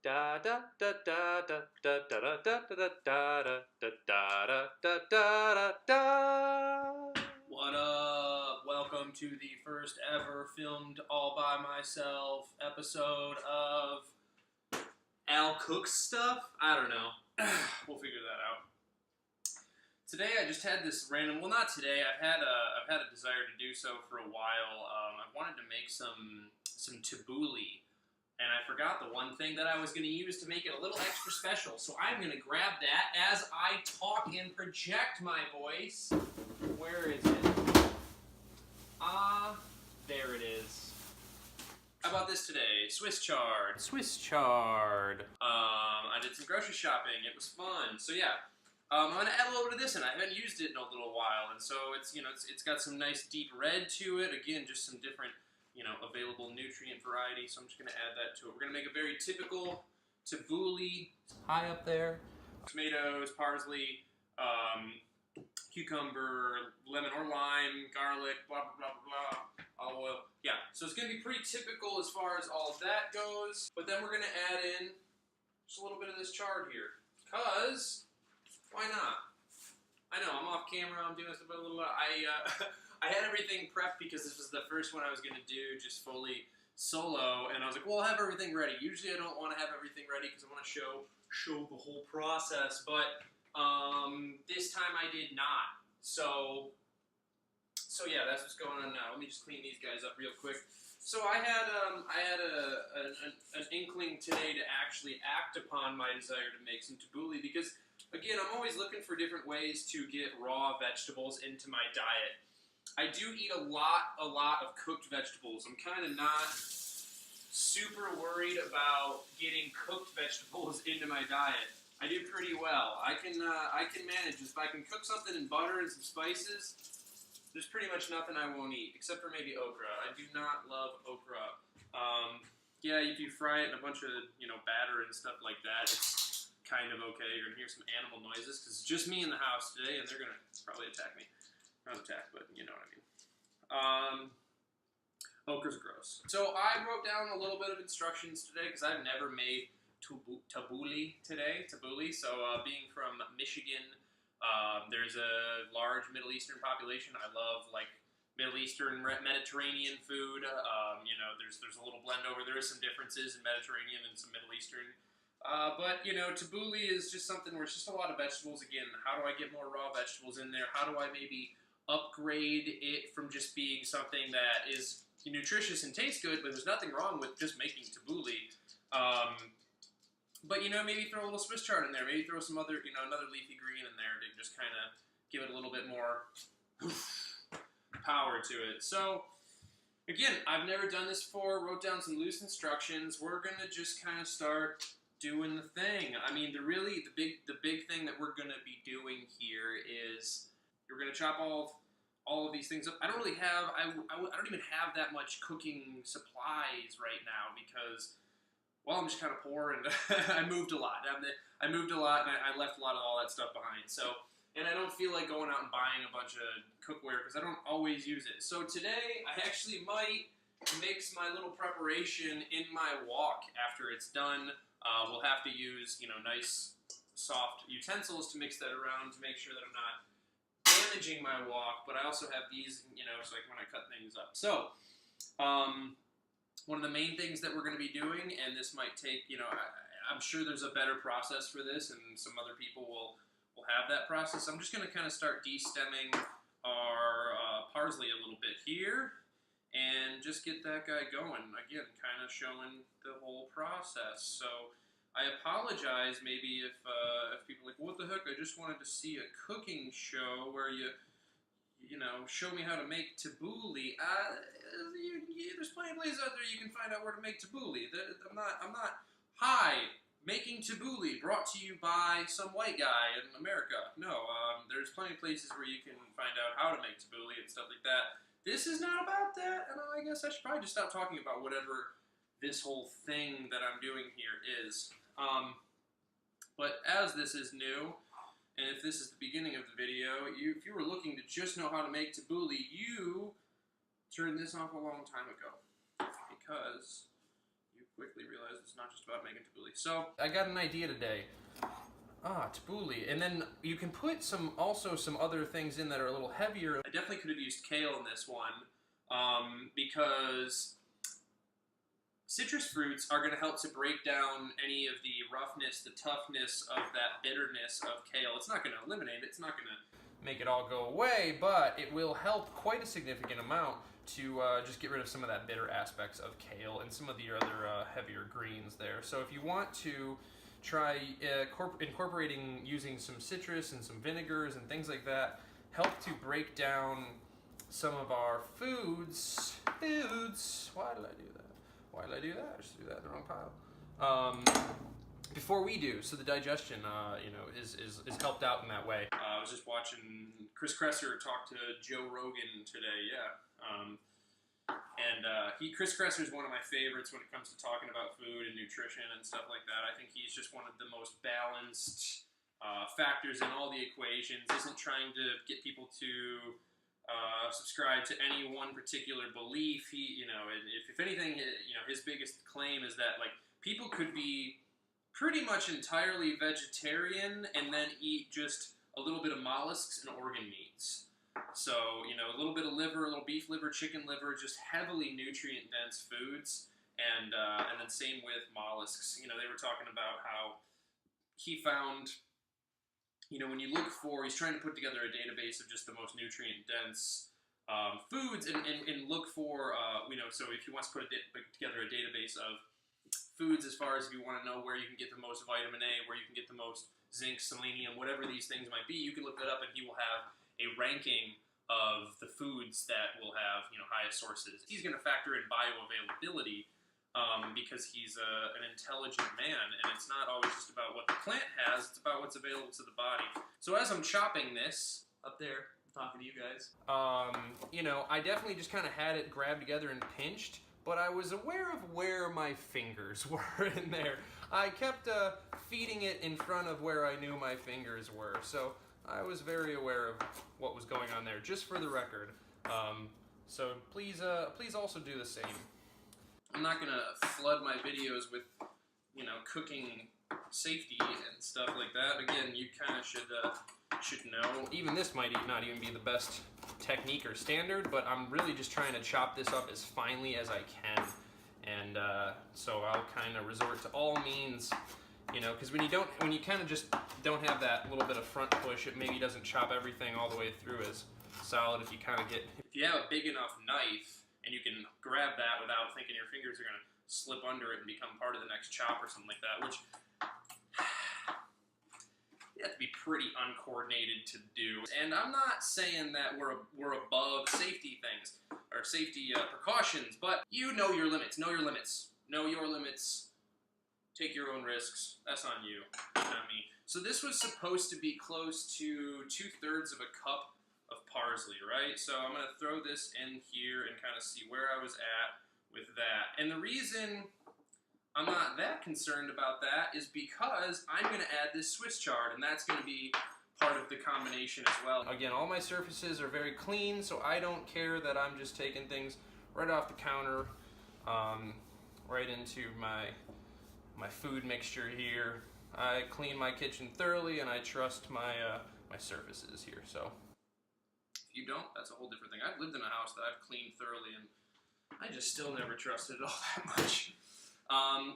Da da da da da da da da da da da da da da da da. What up? Welcome to the first ever filmed all by myself episode of Al Cook's stuff. I don't know. We'll figure that out. Today I just had this random. Well, not today. I've had a desire to do so for a while. I wanted to make some tabbouleh. And I forgot the one thing that I was going to use to make it a little extra special. So I'm going to grab that as I talk and project my voice. Where is it? There it is. How about this today? Swiss chard. Swiss chard. I did some grocery shopping. It was fun. So yeah, I'm going to add a little bit of this in. I haven't used it in a little while. And so it's got some nice deep red to it. Again, just some different available nutrient variety, so I'm just going to add that to it. We're going to make a very typical tabbouleh. High up there. Tomatoes, parsley, cucumber, lemon or lime, garlic, blah, blah, blah, blah, blah, olive oil. Yeah, so it's going to be pretty typical as far as all of that goes, but then we're going to add in just a little bit of this chard here, because why not? I know, I'm off camera, I'm doing this a little bit. I had everything prepped because this was the first one I was going to do just fully solo, and I was like, well, I'll have everything ready. Usually I don't want to have everything ready because I want to show the whole process, but this time I did not. So yeah, that's what's going on now. Let me just clean these guys up real quick. So I had an inkling today to actually act upon my desire to make some tabbouleh because, again, I'm always looking for different ways to get raw vegetables into my diet. I do eat a lot of cooked vegetables. I'm kind of not super worried about getting cooked vegetables into my diet. I do pretty well. I can manage. If I can cook something in butter and some spices, there's pretty much nothing I won't eat, except for maybe okra. I do not love okra. Yeah, if you fry it in a bunch of batter and stuff like that, it's kind of okay. You're gonna hear some animal noises because it's just me in the house today, and they're gonna probably attack me. Not attack, but you know what I mean. Okra's gross. So I wrote down a little bit of instructions today because I've never made tabbouleh today. Tabbouleh. So being from Michigan, there's a large Middle Eastern population. I love Middle Eastern, Mediterranean food. There's a little blend over. There is some differences in Mediterranean and some Middle Eastern. But tabbouleh is just something where it's just a lot of vegetables. Again, how do I get more raw vegetables in there? How do I maybe upgrade it from just being something that is nutritious and tastes good, but there's nothing wrong with just making tabbouleh. But maybe throw a little Swiss chard in there. Maybe throw some other, another leafy green in there to just kind of give it a little bit more power to it. So again, I've never done this before. Wrote down some loose instructions. We're gonna just kind of start doing the thing. I mean, the big thing that we're gonna be doing here is we're gonna chop all of these things up. I don't really have. I don't even have that much cooking supplies right now because, well, I'm just kind of poor and I moved a lot. I moved a lot and I left a lot of all that stuff behind. So, and I don't feel like going out and buying a bunch of cookware because I don't always use it. So today I actually might mix my little preparation in my wok after it's done. We'll have to use nice soft utensils to mix that around to make sure that I'm not damaging my wok, but I also have these, so when I cut things up. So, one of the main things that we're going to be doing, and this might take, I'm sure there's a better process for this, and some other people will have that process. I'm just going to kind of start de-stemming our parsley a little bit here, and just get that guy going. Again, kind of showing the whole process. So I apologize maybe if people are like, what the heck, I just wanted to see a cooking show where you show me how to make tabbouleh. There's plenty of places out there you can find out where to make tabbouleh. I'm not, hi, making tabbouleh brought to you by some white guy in America. No, there's plenty of places where you can find out how to make tabbouleh and stuff like that. This is not about that, and I guess I should probably just stop talking about whatever this whole thing that I'm doing here is. But as this is new, and if this is the beginning of the video, if you were looking to just know how to make tabbouleh, you turned this off a long time ago. Because you quickly realized it's not just about making tabbouleh. So I got an idea today. Tabouleh, and then you can put some other things in that are a little heavier. I definitely could have used kale in this one because citrus fruits are going to help to break down any of the roughness, the toughness of that bitterness of kale. It's not going to eliminate it. It's not going to make it all go away, but it will help quite a significant amount to just get rid of some of that bitter aspects of kale and some of the other heavier greens there. So if you want to try incorporating using some citrus and some vinegars and things like that, help to break down some of our foods. Why did I do that? Why did I do that? I just threw that in the wrong pile. Before we do, so the digestion, is helped out in that way. I was just watching Chris Kresser talk to Joe Rogan today. Yeah, Chris Kresser is one of my favorites when it comes to talking about food and nutrition and stuff like that. I think he's just one of the most balanced factors in all the equations. Isn't trying to get people to subscribe to any one particular belief. He, if anything, his biggest claim is that like people could be pretty much entirely vegetarian and then eat just a little bit of mollusks and organ meats. So, a little bit of liver, a little beef liver, chicken liver, just heavily nutrient-dense foods. And then same with mollusks. They were talking about how he found, when you look for, he's trying to put together a database of just the most nutrient-dense foods and look for, so if he wants to put together a database of foods as far as if you want to know where you can get the most vitamin A, where you can get the most zinc, selenium, whatever these things might be, you can look that up and he will have a ranking of the foods that will have, highest sources. He's going to factor in bioavailability because he's an intelligent man, and it's not always just about what the plant has, it's about what's available to the body. So as I'm chopping this, up there, talking to you guys, I definitely just kind of had it grabbed together and pinched, but I was aware of where my fingers were in there. I kept feeding it in front of where I knew my fingers were, so I was very aware of what was going on there, just for the record. So please also do the same. I'm not gonna flood my videos with, cooking safety and stuff like that. Again, you kind of should know. Even this might not even be the best technique or standard, but I'm really just trying to chop this up as finely as I can. And so I'll kind of resort to all means, because when you kind of just don't have that little bit of front push, it maybe doesn't chop everything all the way through as solid. If you have a big enough knife and you can grab that without thinking your fingers are going to slip under it and become part of the next chop or something like that, which you have to be pretty uncoordinated to do. And I'm not saying that we're above safety things or safety precautions, but you know your limits. Know your limits. Know your limits. Take your own risks. That's on you, not me. So this was supposed to be close to 2/3 of a cup of parsley, right? So I'm going to throw this in here and kind of see where I was at with that. And the reason I'm not that concerned about that is because I'm going to add this Swiss chard, and that's going to be part of the combination as well. Again, all my surfaces are very clean, so I don't care that I'm just taking things right off the counter, right into my food mixture here. I clean my kitchen thoroughly, and I trust my my surfaces here. So if you don't, that's a whole different thing. I've lived in a house that I've cleaned thoroughly, and I just still never trusted it all that much.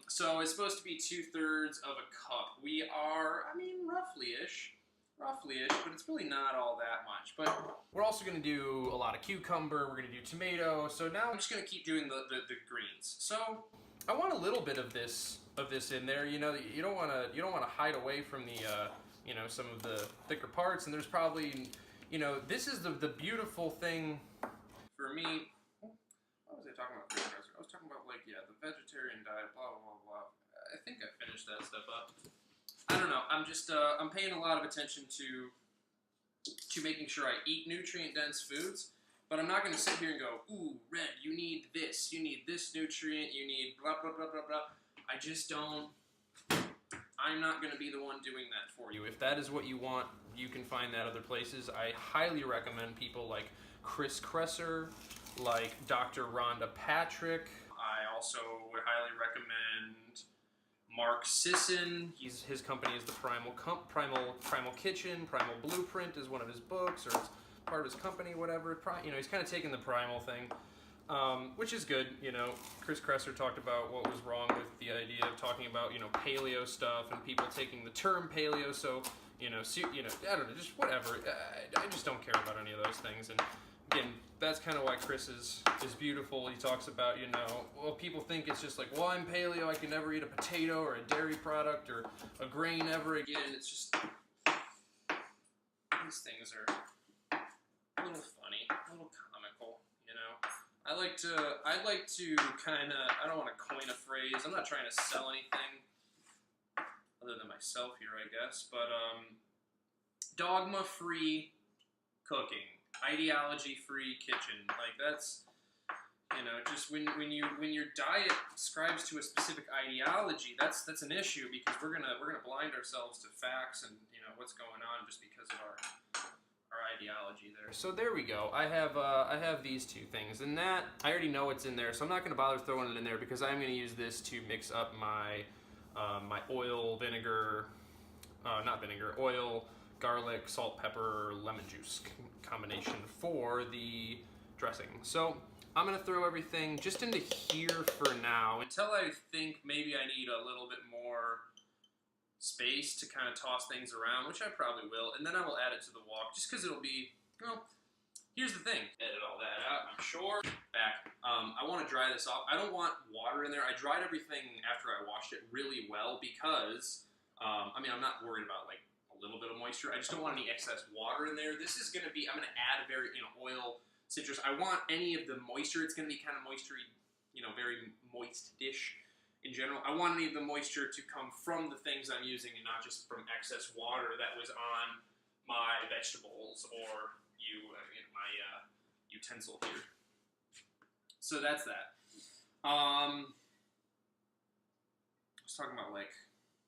So it's supposed to be 2/3 of a cup. We are, roughly-ish, but it's really not all that much. But we're also going to do a lot of cucumber. We're going to do tomato. So now I'm just going to keep doing the greens. So I want a little bit of this in there. You don't want to hide away from the some of the thicker parts. And there's probably, this is the beautiful thing for me. What was I talking about? I was talking about the vegetarian diet, blah blah blah blah. I think I finished that stuff up. I don't know. I'm just I'm paying a lot of attention to making sure I eat nutrient-dense foods, but I'm not going to sit here and go, ooh, Red, you need this nutrient, you need blah blah blah blah blah. I just don't. I'm not going to be the one doing that for you. If that is what you want, you can find that other places. I highly recommend people like Chris Kresser, like Dr. Rhonda Patrick. I also would highly recommend Mark Sisson. His company is the Primal Kitchen. Primal Blueprint is one of his books, or it's part of his company, whatever. You know, he's kind of taking the primal thing, which is good. You know, Chris Kresser talked about what was wrong with the idea of talking about, you know, paleo stuff and people taking the term paleo. So, you know, I don't know, just whatever. I just don't care about any of those things. And again, that's kind of why Chris is beautiful. He talks about, you know, well, people think it's just like, well, I'm paleo, I can never eat a potato or a dairy product or a grain ever again. It's just, these things are a little funny, a little comical, you know. I'd like to kind of, I don't want to coin a phrase. I'm not trying to sell anything other than myself here, I guess, but dogma-free cooking. Ideology-free kitchen, like that's, you know, just when your diet ascribes to a specific ideology, that's an issue, because we're gonna blind ourselves to facts and, you know, what's going on just because of our ideology there. So there we go. I have these two things, and that I already know what's in there, so I'm not gonna bother throwing it in there because I'm gonna use this to mix up my my oil, vinegar, oil, garlic, salt, pepper, lemon juice combination for the dressing. So I'm gonna throw everything just into here for now until I think maybe I need a little bit more space to kind of toss things around, which I probably will, and then I will add it to the wok just because it'll be, well, here's the thing. Edit all that out, I'm sure. Back. I want to dry this off. I don't want water in there. I dried everything after I washed it really well because, I mean, I'm not worried about like a little bit of moisture. I just don't want any excess water in there. This is going to be, I'm going to add a very, you know, oil, citrus. I want any of the moisture. It's going to be kind of moistury, you know, very moist dish in general. I want any of the moisture to come from the things I'm using and not just from excess water that was on my vegetables or my utensil here. So that's that. I was talking about like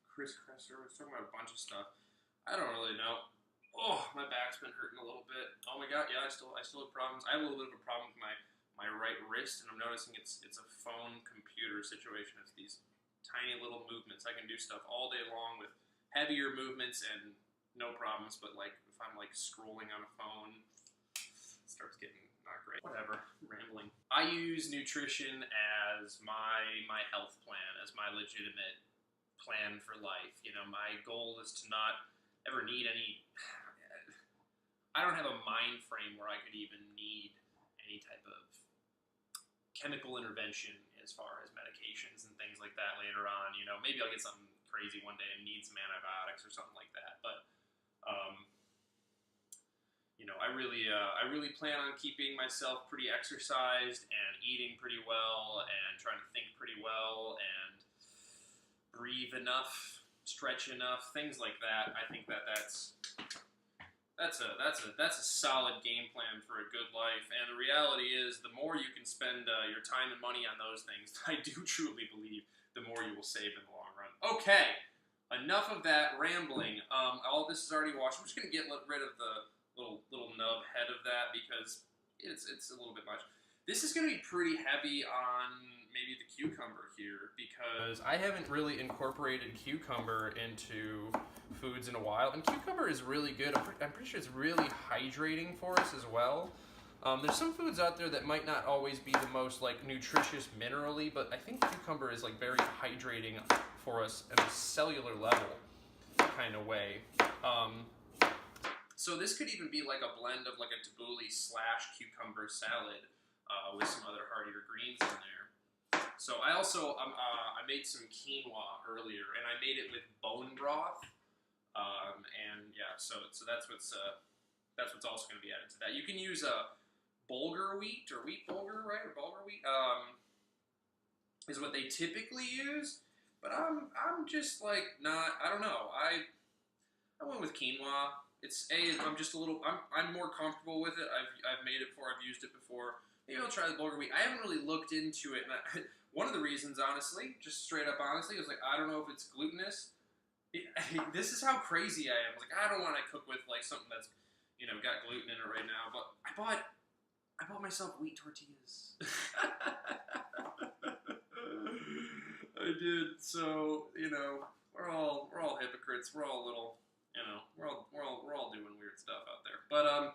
Chris Kresser. I was talking about a bunch of stuff. I don't really know. Oh, my back's been hurting a little bit. Oh my god, yeah, I still have problems. I have a little bit of a problem with my right wrist, and I'm noticing it's a phone computer situation. It's these tiny little movements. I can do stuff all day long with heavier movements and no problems, but like if I'm like scrolling on a phone, it starts getting not great. Whatever, I'm rambling. I use nutrition as my health plan, as my legitimate plan for life. You know, my goal is to not ever need any, I don't have a mind frame where I could even need any type of chemical intervention as far as medications and things like that later on. You know, maybe I'll get something crazy one day and need some antibiotics or something like that, but you know, I really plan on keeping myself pretty exercised and eating pretty well and trying to think pretty well and breathe enough, stretch enough, things like that. I think that's a solid game plan for a good life. And the reality is, the more you can spend your time and money on those things, I do truly believe the more you will save in the long run. Okay, enough of that rambling. All this is already washed. I'm just gonna get rid of the little nub head of that because it's a little bit much. This is gonna be pretty heavy on maybe the cucumber here because I haven't really incorporated cucumber into foods in a while, and cucumber is really good. I'm pretty sure it's really hydrating for us as well. There's some foods out there that might not always be the most like nutritious minerally, but I think cucumber is like very hydrating for us at a cellular level kind of way. So this could even be like a blend of like a tabbouleh / cucumber salad with some other heartier greens in there. So I also I made some quinoa earlier, and I made it with bone broth, and yeah, so that's what's also going to be added to that. You can use bulgur wheat or wheat bulgur, right? Or bulgur wheat is what they typically use, but I'm just like not. I don't know. I went with quinoa. I'm more comfortable with it. I've made it before. I've used it before. Maybe I'll try the bulgur wheat. I haven't really looked into it. And one of the reasons, honestly, just straight up honestly, was like, I don't know if it's glutinous. This is how crazy I am. Like, I don't want to cook with like something that's, you know, got gluten in it right now. But I bought myself wheat tortillas. I did. So, you know, we're all hypocrites. We're all little, you know, we're all doing weird stuff out there. But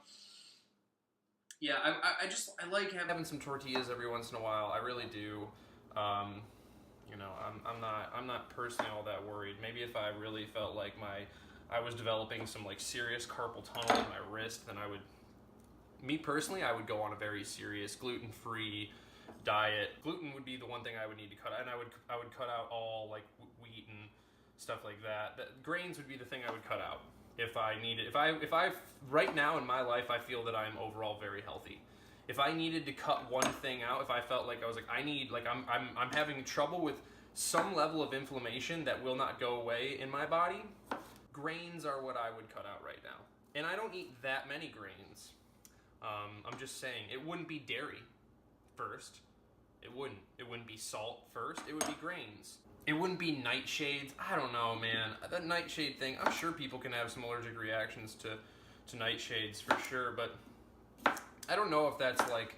yeah, I like having some tortillas every once in a while. I really do. You know, I'm not personally all that worried. Maybe if I really felt like I was developing some like serious carpal tunnel in my wrist, then I would. Me personally, I would go on a very serious gluten-free diet. Gluten would be the one thing I would need to cut out, and I would cut out all like wheat and stuff like that. Grains would be the thing I would cut out if I needed. If I right now in my life, I feel that I'm overall very healthy. If I needed to cut one thing out, if I felt like I was like I'm having trouble with some level of inflammation that will not go away in my body, grains are what I would cut out right now. And I don't eat that many grains. I'm just saying, it wouldn't be dairy first. It wouldn't be salt first. It would be grains. It wouldn't be nightshades. I don't know, man. That nightshade thing, I'm sure people can have some allergic reactions to nightshades for sure, but I don't know if that's like,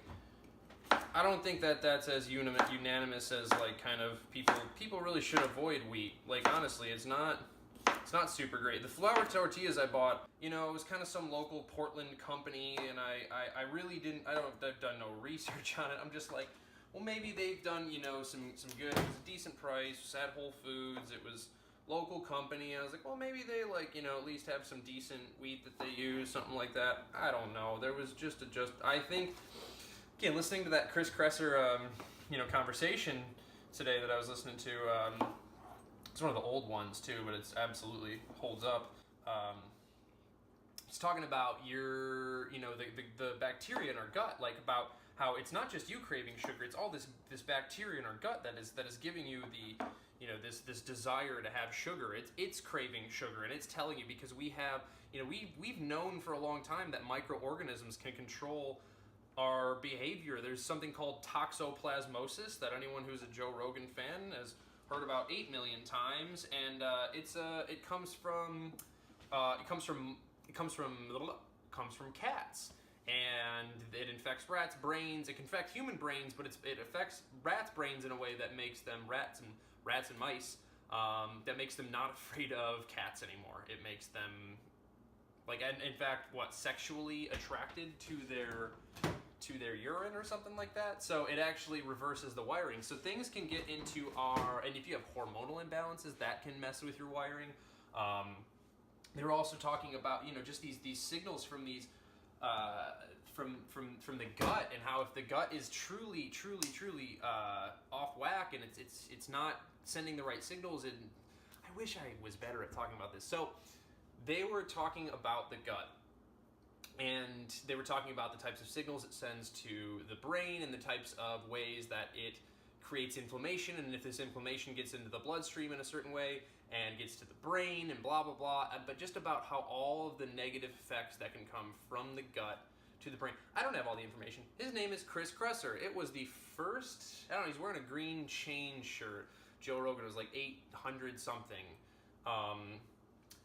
I don't think that that's as unanimous as like kind of people really should avoid wheat. Like honestly, it's not super great. The flour tortillas I bought, you know, it was kind of some local Portland company, and I really didn't, I've done no research on it. I'm just like, well, maybe they've done, you know, some good, it was a decent price, it was at Whole Foods, it was local company. I was like, well, maybe they like, you know, at least have some decent wheat that they use, something like that. I don't know. There was I think, again, listening to that Chris Kresser, you know, conversation today that I was listening to, it's one of the old ones too, but it's absolutely holds up. He's talking about your, you know, the bacteria in our gut, like about how it's not just you craving sugar, it's all this bacteria in our gut that is giving you the, you know, this desire to have sugar. It's craving sugar, and it's telling you, because we have, you know, we've known for a long time that microorganisms can control our behavior. There's something called toxoplasmosis that anyone who's a Joe Rogan fan has heard about 8 million times, and it comes from cats, and it infects rats' brains. It can affect human brains, but it affects rats' brains in a way that makes them rats and mice. That makes them not afraid of cats anymore. It makes them like, in fact, sexually attracted to their urine or something like that. So it actually reverses the wiring. So things can get into and if you have hormonal imbalances, that can mess with your wiring. They were also talking about, you know, just these signals from these from the gut, and how if the gut is truly off whack, and it's not sending the right signals. And I wish I was better at talking about this. So they were talking about the gut, and they were talking about the types of signals it sends to the brain, and the types of ways that it creates inflammation, and if this inflammation gets into the bloodstream in a certain way and gets to the brain, and blah blah blah. But just about how all of the negative effects that can come from the gut to the brain. I don't have all the information. His name is Chris Kresser. It was the first, I don't know, he's wearing a green chain shirt. Joe Rogan was like 800 something.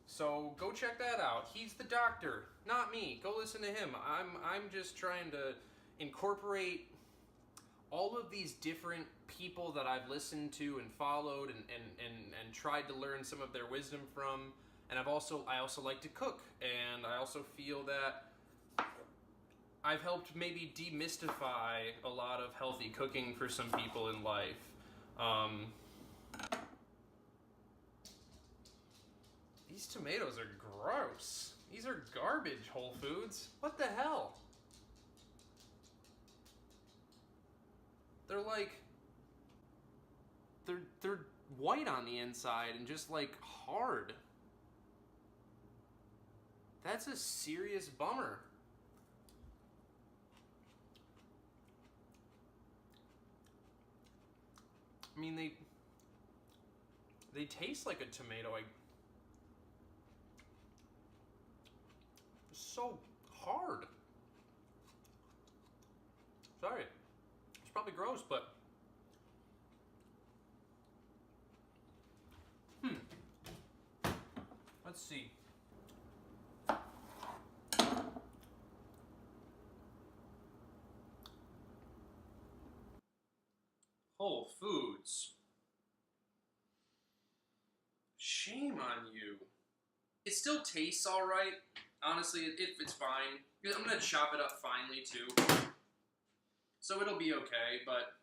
So go check that out. He's the doctor, not me. Go listen to him. I'm just trying to incorporate all of these different people that I've listened to and followed and tried to learn some of their wisdom from. And I also like to cook, and I also feel that I've helped maybe demystify a lot of healthy cooking for some people in life. These tomatoes are gross. These are garbage, Whole Foods. What the hell? They're like, they're white on the inside and just like hard. That's a serious bummer. I mean, they taste like a tomato. So hard. Sorry. It's probably gross, but let's see. Whole Foods. Shame on you. It still tastes alright. Honestly, it's fine. I'm going to chop it up finely, too. So it'll be okay, but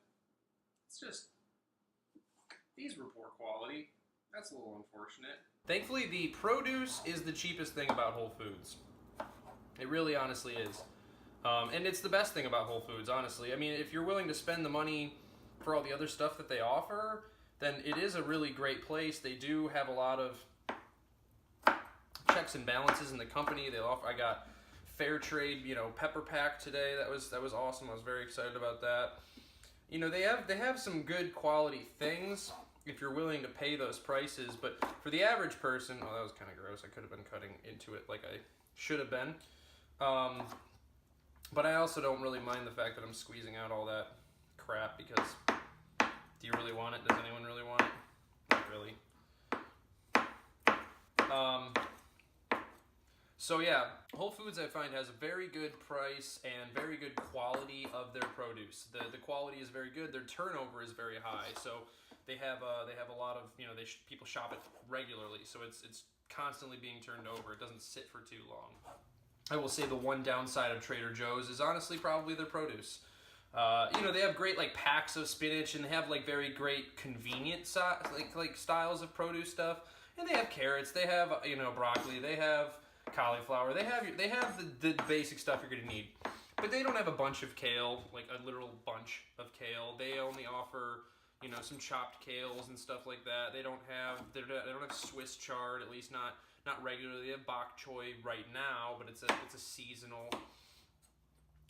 it's just... These were poor quality. That's a little unfortunate. Thankfully, the produce is the cheapest thing about Whole Foods. It really honestly is. And it's the best thing about Whole Foods, honestly. I mean, if you're willing to spend the money for all the other stuff that they offer, then it is a really great place. They do have a lot of checks and balances in the company. They offer. I got fair trade, pepper pack today. That was awesome. I was very excited about that. They have some good quality things if you're willing to pay those prices. But for the average person, oh, that was kind of gross. I could have been cutting into it like I should have been. But I also don't really mind the fact that I'm squeezing out all that crap because do you really want it? Does anyone really want it? Not really. So yeah, Whole Foods I find has a very good price and very good quality of their produce. The quality is very good. Their turnover is very high. So they have a lot of people shop it regularly. So it's constantly being turned over. It doesn't sit for too long. I will say the one downside of Trader Joe's is honestly probably their produce. They have great like packs of spinach and they have like very great convenient like styles of produce stuff. And they have carrots, they have broccoli, they have cauliflower, they have the basic stuff you're gonna need. But they don't have a bunch of kale, like a literal bunch of kale. They only offer some chopped kales and stuff like that. They don't have Swiss chard, at least not regularly. They have bok choy right now, but it's a seasonal.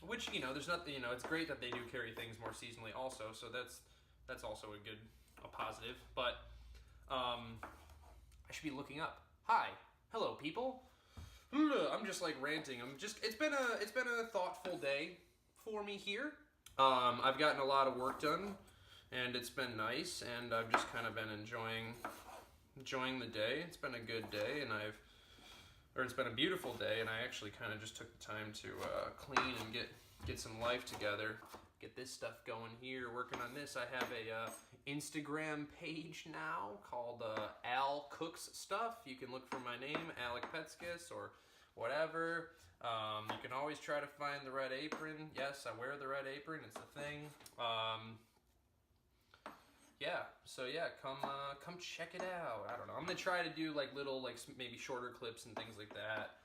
Which there's nothing. It's great that they do carry things more seasonally, also. So that's also a positive. But I should be looking up. Hi, hello, people. I'm just like ranting. It's been a thoughtful day for me here. I've gotten a lot of work done, and it's been nice. And I've just kind of been enjoying the day. It's been a good day, and it's been a beautiful day, and I actually kind of just took the time to clean and get some life together, get this stuff going here, working on this. I have a Instagram page now called Al Cooks Stuff. You can look for my name, Alec Petsikas, or whatever. You can always try to find the red apron. Yes, I wear the red apron. It's a thing. Come check it out. I don't know. I'm gonna try to do like little, maybe shorter clips and things like that.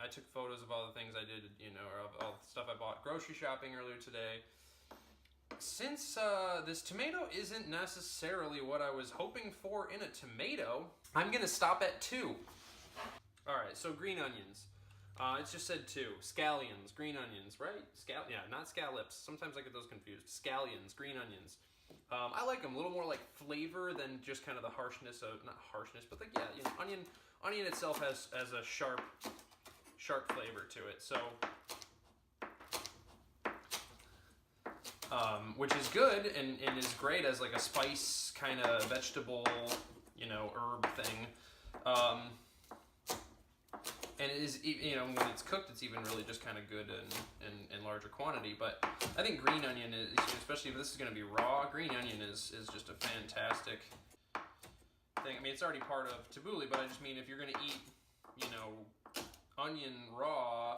I took photos of all the things I did, or of all the stuff I bought grocery shopping earlier today. Since this tomato isn't necessarily what I was hoping for in a tomato, I'm gonna stop at 2. All right, so green onions. It's just said 2. Scallions, green onions, right? Not scallops. Sometimes I get those confused. Scallions, green onions. I like them a little more like flavor than just kind of the harshness of, not harshness, but like, onion itself has a sharp flavor to it. So, which is good and is great as like a spice kind of vegetable, herb thing. And it is, when it's cooked, it's even really just kind of good in larger quantity. But I think green onion is, especially if this is going to be raw, green onion is just a fantastic thing. I mean, it's already part of Tabouleh, but I just mean if you're going to eat, onion raw,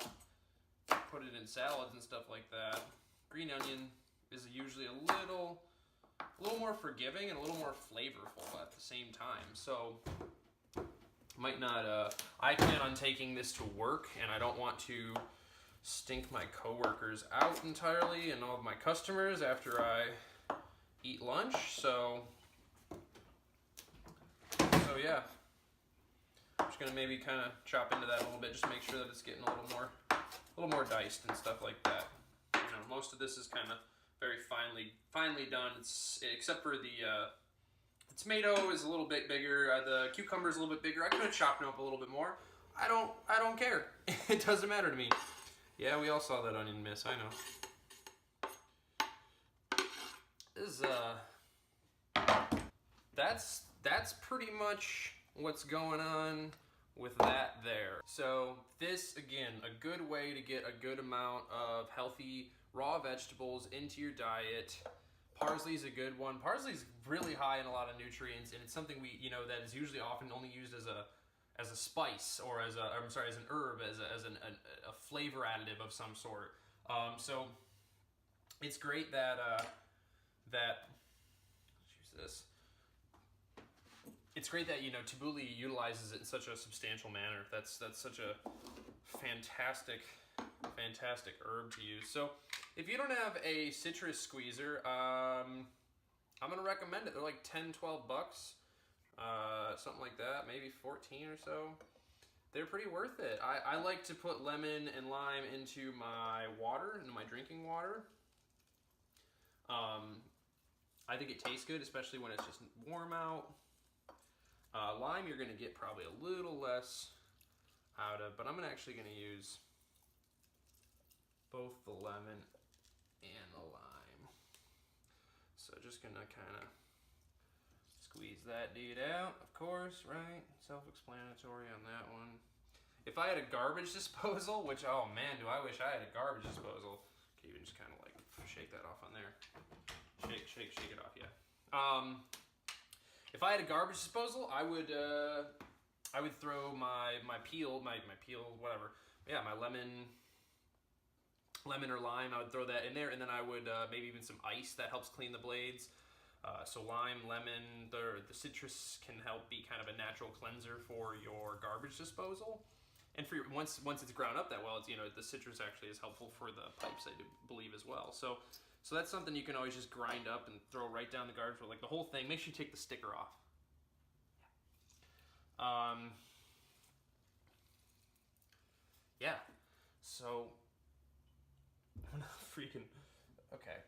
put it in salads and stuff like that, green onion is usually a little more forgiving and a little more flavorful at the same time. So might not, I plan on taking this to work, and I don't want to stink my coworkers out entirely and all of my customers after I eat lunch, so yeah. I'm just gonna maybe kind of chop into that a little bit, just to make sure that it's getting a little more diced and stuff like that. Most of this is kind of very finely done. Except for the tomato is a little bit bigger. The cucumber is a little bit bigger. I could have chopped them up a little bit more. I don't care. It doesn't matter to me. Yeah, we all saw that onion miss. I know. This is that's pretty much what's going on with that there. So this, again, a good way to get a good amount of healthy raw vegetables into your diet. Parsley's a good one. Parsley's really high in a lot of nutrients, and it's something that is usually often only used as a spice or as an herb, as a flavor additive of some sort. So it's great that let's use this. It's great that Tabouleh utilizes it in such a substantial manner. That's such a fantastic herb to use. So if you don't have a citrus squeezer, I'm gonna recommend it. They're like 10, 12 bucks, something like that, maybe 14 or so. They're pretty worth it. I like to put lemon and lime into my water, into my drinking water. I think it tastes good, especially when it's just warm out. Lime you're gonna get probably a little less out of, but I'm actually gonna use both the lemon and the lime. So just gonna kind of squeeze that dude out, of course, right? Self-explanatory on that one. If I had a garbage disposal, which, oh man, do I wish I had a garbage disposal. Okay, you can just kind of like shake that off on there. Shake it off, yeah. If I had a garbage disposal, I would throw my peel, whatever. Yeah, my lemon or lime, I would throw that in there, and then I would maybe even some ice that helps clean the blades. So lime, lemon, the citrus can help be kind of a natural cleanser for your garbage disposal. And for once it's ground up that well, it's, the citrus actually is helpful for the pipes, I do believe, as well. So that's something you can always just grind up and throw right down the garbage, like the whole thing. Make sure you take the sticker off. Yeah. So I'm not freaking okay.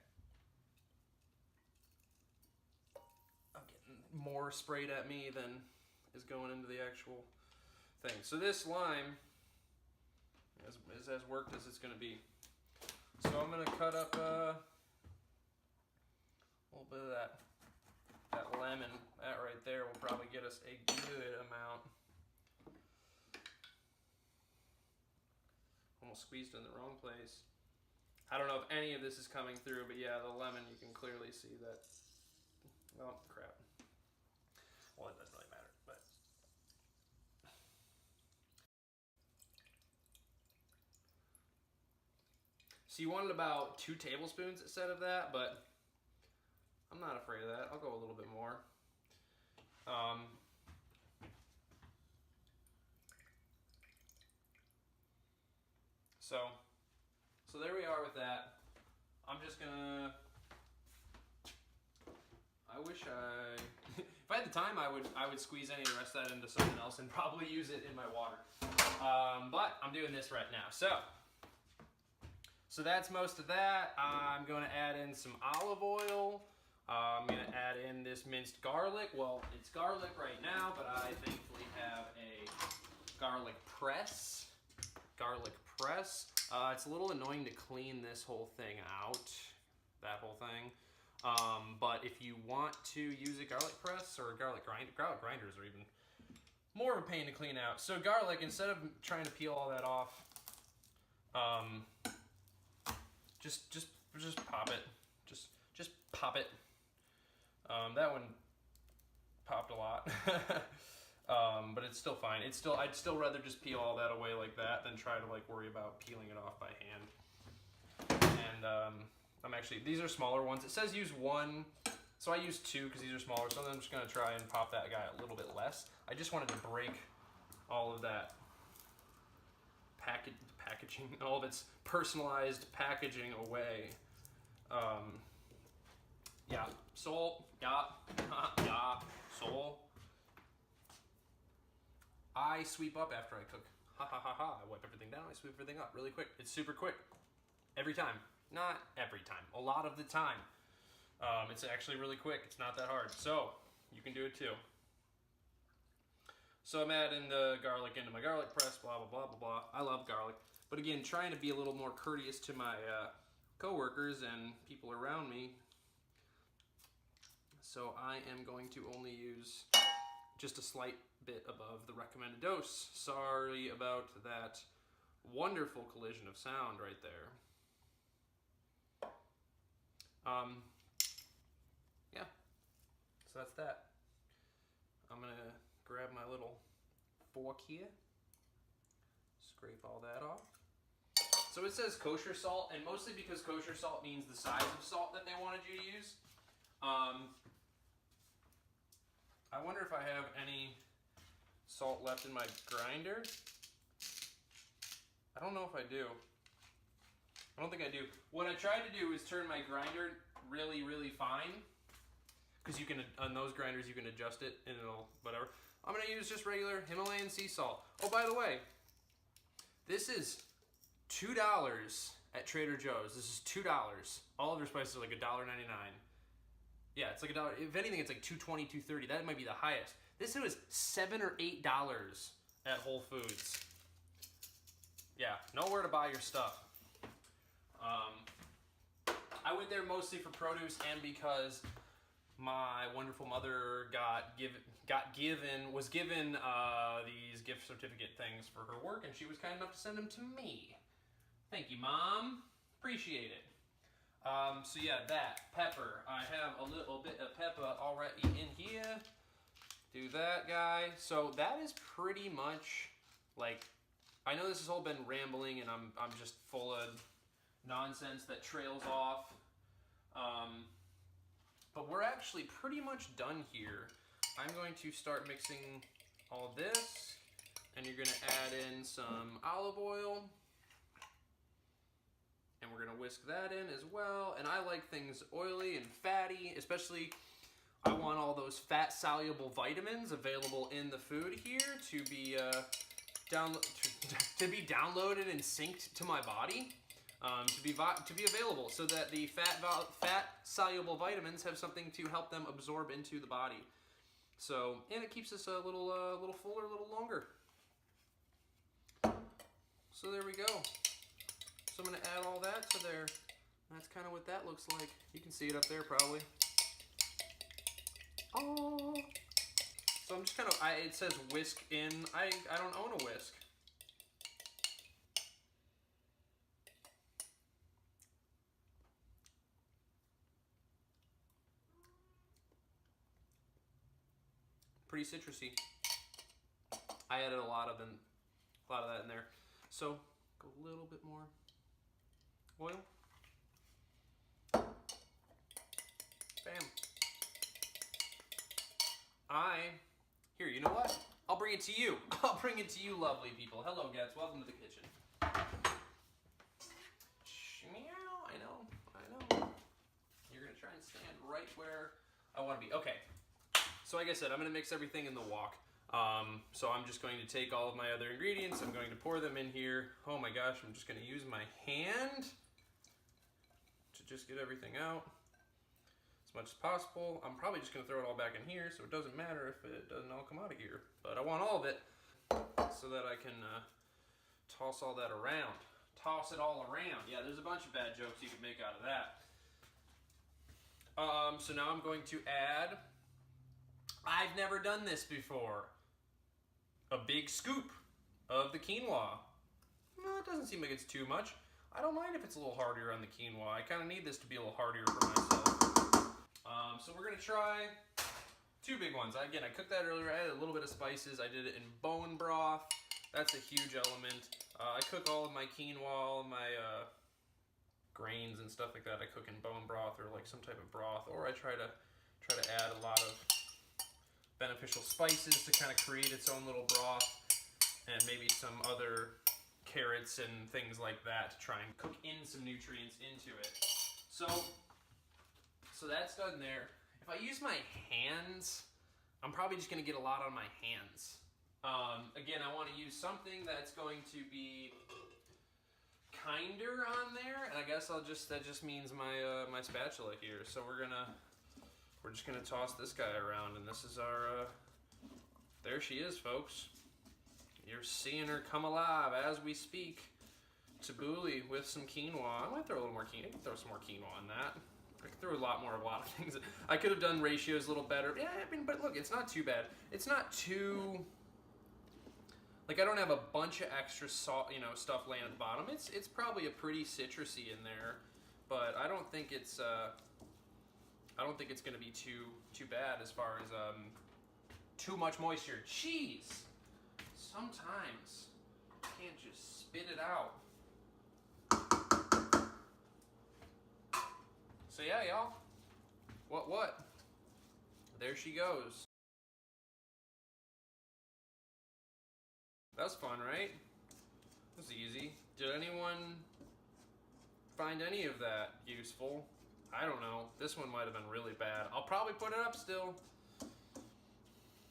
I'm getting more sprayed at me than is going into the actual thing. So this lime is as worked as it's going to be. So I'm going to cut up a little bit of that lemon. That right there will probably get us a good amount. Almost squeezed in the wrong place. I don't know if any of this is coming through, but yeah, the lemon, you can clearly see that. Oh, crap. Well, it doesn't really matter, but. So you wanted about 2 tablespoons instead of that, but I'm not afraid of that. I'll go a little bit more. So there we are with that. I'm just gonna. I wish if I had the time, I would squeeze any of the rest of that into something else and probably use it in my water. But I'm doing this right now. So that's most of that. I'm going to add in some olive oil. I'm going to add in this minced garlic. Well, it's garlic right now, but I thankfully have a garlic press. It's a little annoying to clean this whole thing out, that whole thing. But if you want to use a garlic press or a garlic grinders are even more of a pain to clean out. So garlic, instead of trying to peel all that off, just pop it. Just pop it. That one popped a lot. But it's still fine. I'd still rather just peel all that away like that than try to worry about peeling it off by hand. And these are smaller ones. It says use 1, so I use 2 because these are smaller. So I'm just gonna try and pop that guy a little bit less. I just wanted to break all of that packaging, all of its personalized packaging away. Yeah, salt, yeah, salt. I sweep up after I cook. Ha ha ha ha. I wipe everything down, I sweep everything up really quick. It's super quick. Every time. Not every time. A lot of the time. It's actually really quick. It's not that hard. So, you can do it too. So I'm adding the garlic into my garlic press, blah, blah, blah, blah, blah. I love garlic. But again, trying to be a little more courteous to my coworkers and people around me. So I am going to only use just a slight bit above the recommended dose. Sorry about that wonderful collision of sound right there. so that's that. I'm gonna grab my little fork here, scrape all that off. So it says kosher salt, and mostly because kosher salt means the size of salt that they wanted you to use. I wonder if I have any salt left in my grinder. I don't know if I do. I don't think I do. What I tried to do is turn my grinder really, really fine, because you can, on those grinders, you can adjust it and it'll, whatever. I'm gonna use just regular Himalayan sea salt. Oh, by the way, this is $2 at Trader Joe's. This is $2. All of their spices are like $1.99. Yeah, it's like $1. If anything, it's like $2.20, $2.30. That might be the highest. This was $7 or $8 at Whole Foods. Yeah, nowhere to buy your stuff. I went there mostly for produce and because my wonderful mother was given these gift certificate things for her work, and she was kind enough to send them to me. Thank you, Mom. Appreciate it. So yeah, that pepper. I have a little bit of pepper already in here. Do that, guy. So that is pretty much like. I know this has all been rambling, and I'm just full of nonsense that trails off. But we're actually pretty much done here. I'm going to start mixing all this, and you're gonna add in some olive oil, and we're gonna whisk that in as well. And I like things oily and fatty, especially I want all those fat-soluble vitamins available in the food here to be to be downloaded and synced to my body. To be available, so that the fat-soluble vitamins have something to help them absorb into the body. So, and it keeps us a little fuller, a little longer. So there we go. So I'm gonna add all that to there. That's kind of what that looks like. You can see it up there probably. Oh. So I'm just kind of, it says whisk in. I don't own a whisk. Pretty citrusy. I added a lot of that in there. So go a little bit more oil. Bam. Here, you know what? I'll bring it to you. I'll bring it to you, lovely people. Hello, guys. Welcome to the kitchen. Meow. I know. You're gonna try and stand right where I want to be. Okay. So like I said, I'm going to mix everything in the wok. So I'm just going to take all of my other ingredients. I'm going to pour them in here. Oh my gosh, I'm just going to use my hand to just get everything out as much as possible. I'm probably just going to throw it all back in here, so it doesn't matter if it doesn't all come out of here. But I want all of it so that I can toss all that around. Toss it all around. Yeah, there's a bunch of bad jokes you could make out of that. So now I'm going to add... I've never done this before. A big scoop of the quinoa. No, it doesn't seem like it's too much. I don't mind if it's a little harder on the quinoa. I kind of need this to be a little harder for myself. So we're going to try 2 big ones. Again, I cooked that earlier. I added a little bit of spices. I did it in bone broth. That's a huge element. I cook all of my quinoa, all of my grains and stuff like that. I cook in bone broth or like some type of broth. Or I try to add a lot of beneficial spices to kind of create its own little broth, and maybe some other carrots and things like that to try and cook in some nutrients into it. So that's done there. If I use my hands, I'm probably just going to get a lot on my hands. Again, I want to use something that's going to be kinder on there, and I guess that just means my my spatula here. So we're just gonna toss this guy around, and this is our, there she is, folks. You're seeing her come alive as we speak. Tabouleh with some quinoa. I might throw a little more quinoa. I can throw some more quinoa on that. I could throw a lot of things. I could have done ratios a little better. Yeah, I mean, but look, it's not too bad. It's not too, like I don't have a bunch of extra salt, stuff laying at the bottom. It's probably a pretty citrusy in there, but I don't think it's, I don't think it's going to be too bad as far as too much moisture. Jeez! Sometimes you can't just spit it out. So yeah, y'all. What? There she goes. That was fun, right? That was easy. Did anyone find any of that useful? I don't know. This one might have been really bad. I'll probably put it up still.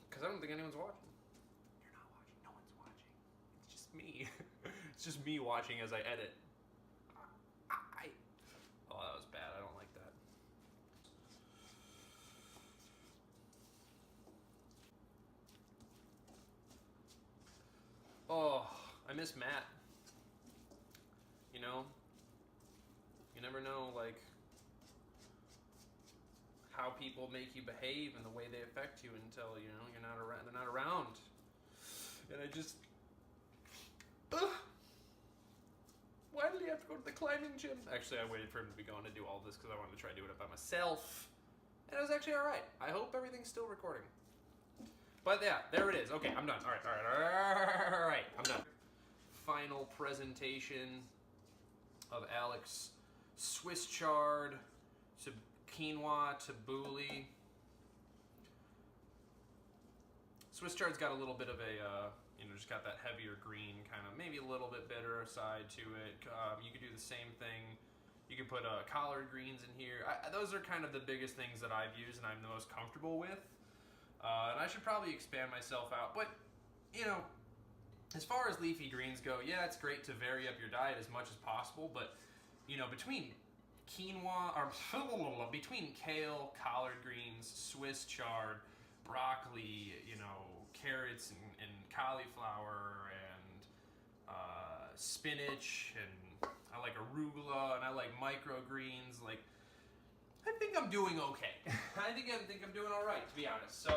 Because I don't think anyone's watching. You're not watching. No one's watching. It's just me. It's just me watching as I edit. Oh, that was bad. I don't like that. Oh, I miss Matt. You know? You never know, like, how people make you behave and the way they affect you until, you know, you're not around, they're not around. And I just... Why did he have to go to the climbing gym? Actually, I waited for him to be going to do all this because I wanted to try doing it by myself. And it was actually alright. I hope everything's still recording. But yeah, there it is. Okay, I'm done. Alright, I'm done. Final presentation of Alec's Swiss chard, quinoa, tabouleh. Swiss chard's got a little bit of a, just got that heavier green kind of, maybe a little bit bitter side to it. You could do the same thing. You could put collard greens in here. Those are kind of the biggest things that I've used and I'm the most comfortable with. And I should probably expand myself out. But, you know, as far as leafy greens go, yeah, it's great to vary up your diet as much as possible. But, you know, between quinoa, or between kale, collard greens, Swiss chard, broccoli, you know, carrots and cauliflower and spinach, and I like arugula, and I like microgreens. Like, I think I'm doing okay. I think I'm doing all right, to be honest. So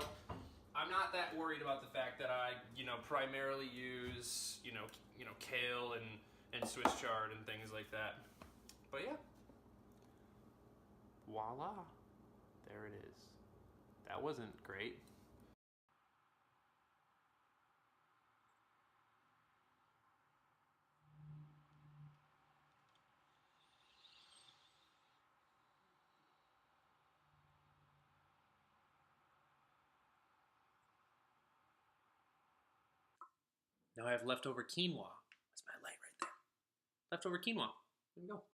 I'm not that worried about the fact that I, primarily use, kale and Swiss chard and things like that. But yeah. Voila. There it is. That wasn't great. Now I have leftover quinoa. That's my light right there. Leftover quinoa. There we go.